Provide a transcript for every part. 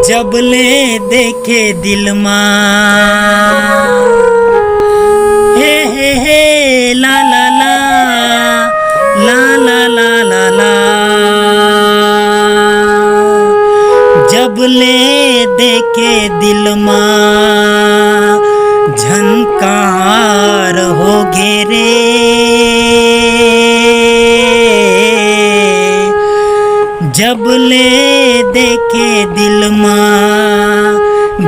जब ले देखे दिल हे ला ला ला ला ला ला ला ला। जब ले देखे दिल झनकार हो घेरे। जब ले देखे दिल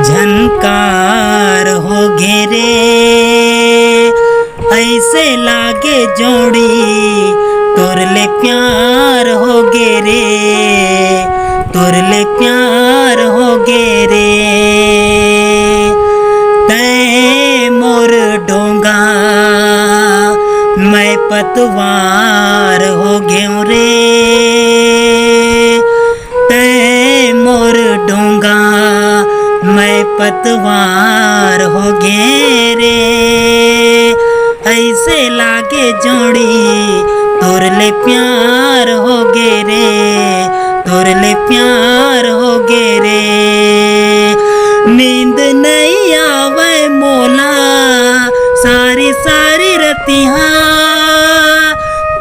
झनकार हो घेरे। ऐसे लागे जोड़ी तोर ले प्यार हो घेरे। तोर ले प्यार हो घेरे। तै मोर डोंगा मैं पतवार हो घेऊ रे। डोंगा मैं पतवार हो घेरे। ऐसे लागे जोड़ी तोर ले प्यार हो घेरे। तोर ले प्यार हो घेरे। नींद नहीं आवे मोला सारी सारी रतिहा।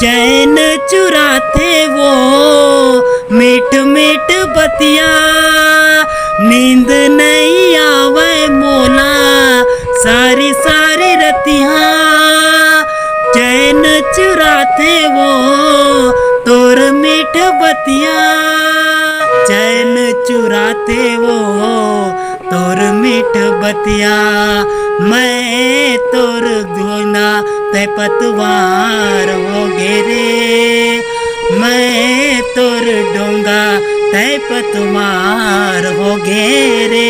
चैन चुराते वो मीठ मीठ बतिया। नींद नहीं आवे मोला सारी सारी रतिहा। चैन चुराते वो तोर मीठ बतिया। चैन चुराते वो तोर मीठ बतिया। मैं तोर धोना ते पतवार हो घेरे। मैं तोर डोंगा ते पतवार हो घेरे।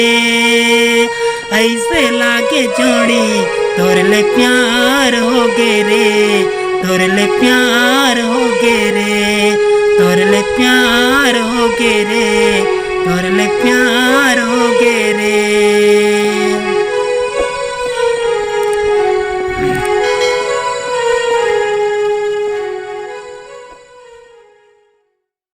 ऐसे लागे जोड़ी तोर ले प्यार हो घेरे। तोर ले प्यार हो घेरे। तोर ले प्यार हो घेरे। तोर ले प्यार हो घेरे।